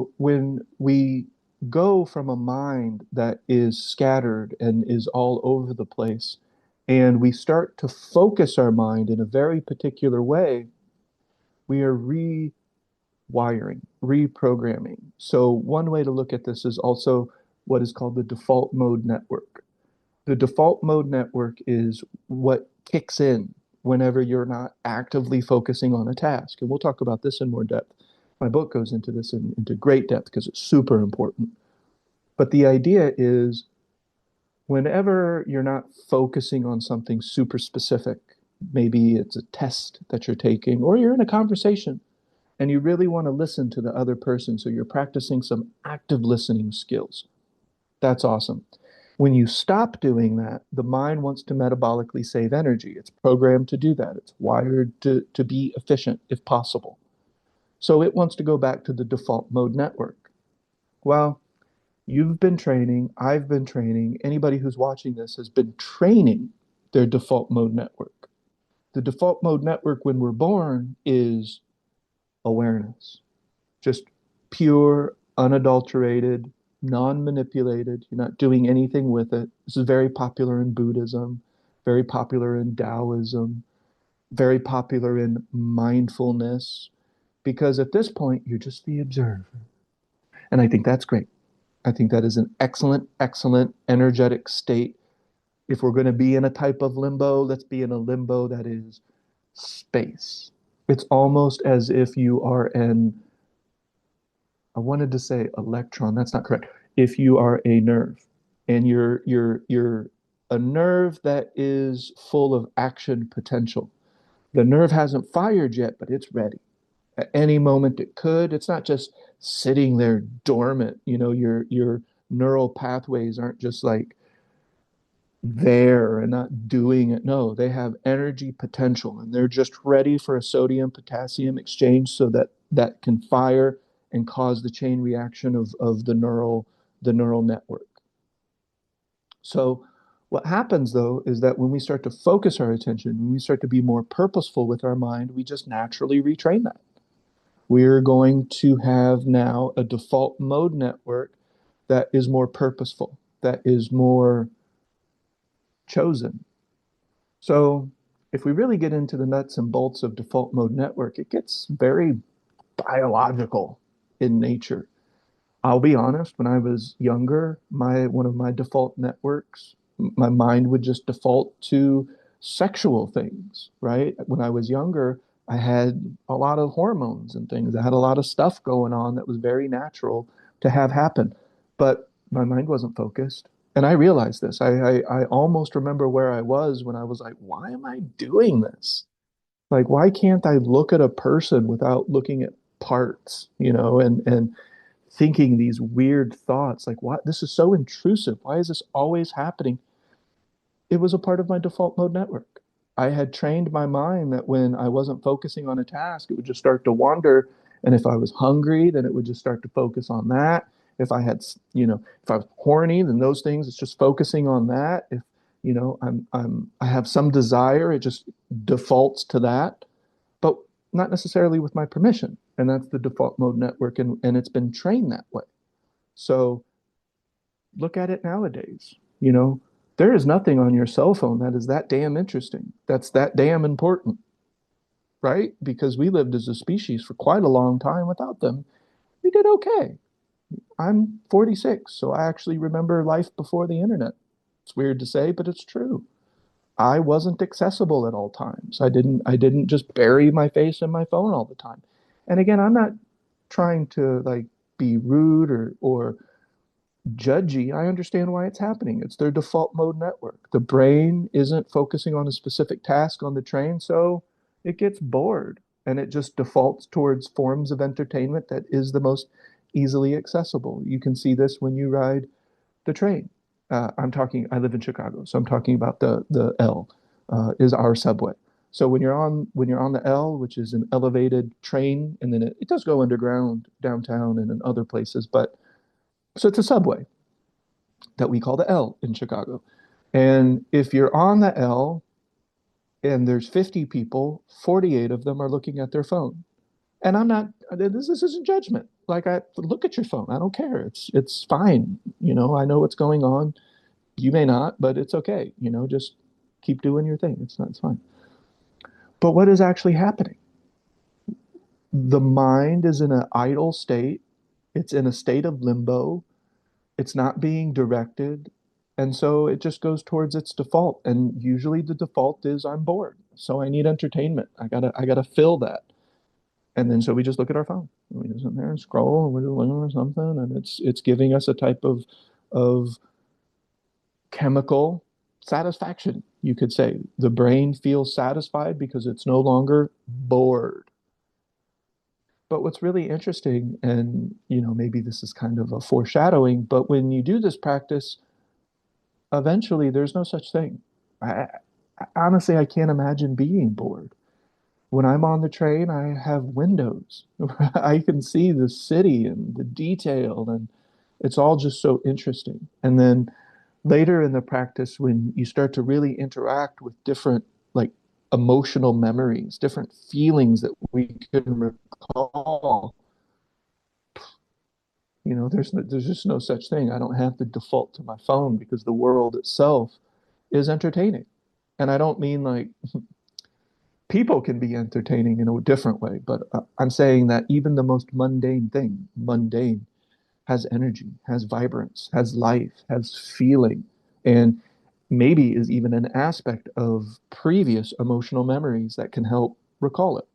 So when we go from a mind that is scattered and is all over the place, and we start to focus our mind in a very particular way, we are rewiring, reprogramming. So one way to look at this is also what is called the default mode network. The default mode network is what kicks in whenever you're not actively focusing on a task. And we'll talk about this in more depth. My book goes into this into great depth because it's super important. But the idea is whenever you're not focusing on something super specific, maybe it's a test that you're taking, or you're in a conversation and you really want to listen to the other person. So you're practicing some active listening skills. That's awesome. When you stop doing that, the mind wants to metabolically save energy. It's programmed to do that. It's wired to be efficient if possible. So it wants to go back to the default mode network. Well, you've been training, I've been training, anybody who's watching this has been training their default mode network. The default mode network when we're born is awareness, just pure, unadulterated, non-manipulated. You're not doing anything with it. This is very popular in Buddhism, very popular in Taoism, very popular in mindfulness, because at this point, you're just the observer. And I think that's great. I think that is an excellent, excellent energetic state. If we're going to be in a type of limbo, let's be in a limbo that is space. It's almost as if you are an, I wanted to say electron, that's not correct. If you are a nerve and you're a nerve that is full of action potential. The nerve hasn't fired yet, but it's ready. At any moment it could. It's not just sitting there dormant. You know, your neural pathways aren't just like there and not doing it. No, they have energy potential and they're just ready for a sodium potassium exchange so that that can fire and cause the chain reaction of the neural network. So what happens though is that when we start to focus our attention, when we start to be more purposeful with our mind, we just naturally retrain that. We're going to have now a default mode network that is more purposeful, that is more chosen. So if we really get into the nuts and bolts of default mode network, it gets very biological in nature. I'll be honest, when I was younger, my one of my default networks, my mind would just default to sexual things, right? When I was younger, I had a lot of hormones and things. I had a lot of stuff going on that was very natural to have happen. But my mind wasn't focused. And I realized this. I almost remember where I was when I was like, why am I doing this? Like, why can't I look at a person without looking at parts, you know, and thinking these weird thoughts like, what? This is so intrusive. Why is this always happening? It was a part of my default mode network. I had trained my mind that when I wasn't focusing on a task, it would just start to wander. And if I was hungry, then it would just start to focus on that. If I had, you know, if I was horny, then those things, it's just focusing on that. If, you know, I have some desire, it just defaults to that, but not necessarily with my permission. And that's the default mode network. And it's been trained that way. So look at it nowadays. You know, there is nothing on your cell phone that is that damn interesting. That's that damn important, right? Because we lived as a species for quite a long time without them. We did okay. I'm 46, so I actually remember life before the internet. It's weird to say, but it's true. I wasn't accessible at all times. I didn't just bury my face in my phone all the time. And again, I'm not trying to like be rude or judgy. I understand why it's happening. It's their default mode network. The brain isn't focusing on a specific task on the train, so it gets bored and it just defaults towards forms of entertainment that is the most easily accessible. You can see this when you ride the train. I live in Chicago, so I'm talking about the L is our subway. So when you're on the L, which is an elevated train, and then it does go underground downtown and in other places, but so it's a subway that we call the L in Chicago. And if you're on the L and there's 50 people, 48 of them are looking at their phone. And I'm not, this isn't judgment. like I look at your phone. I don't care. It's fine. You know, I know what's going on. You may not, but it's okay. You know, just keep doing your thing. It's fine. But what is actually happening? The mind is in an idle state. It's in a state of limbo. It's not being directed. And so it just goes towards its default. And usually the default is I'm bored. So I need entertainment. I gotta fill that. And then so we just look at our phone. We just sit there and scroll and we're looking at something and it's giving us a type of chemical satisfaction, you could say. The brain feels satisfied because it's no longer bored. But what's really interesting, and you know, maybe this is kind of a foreshadowing, but when you do this practice, eventually there's no such thing. Honestly, I can't imagine being bored. When I'm on the train, I have windows. I can see the city and the detail, and it's all just so interesting. And then later in the practice, when you start to really interact with different, like, emotional memories, different feelings that we can recall, you know, there's just no such thing. I don't have to default to my phone because the world itself is entertaining. And I don't mean like people can be entertaining in a different way, but I'm saying that even the most mundane thing, mundane, has energy, has vibrance, has life, has feeling, and maybe is even an aspect of previous emotional memories that can help recall it.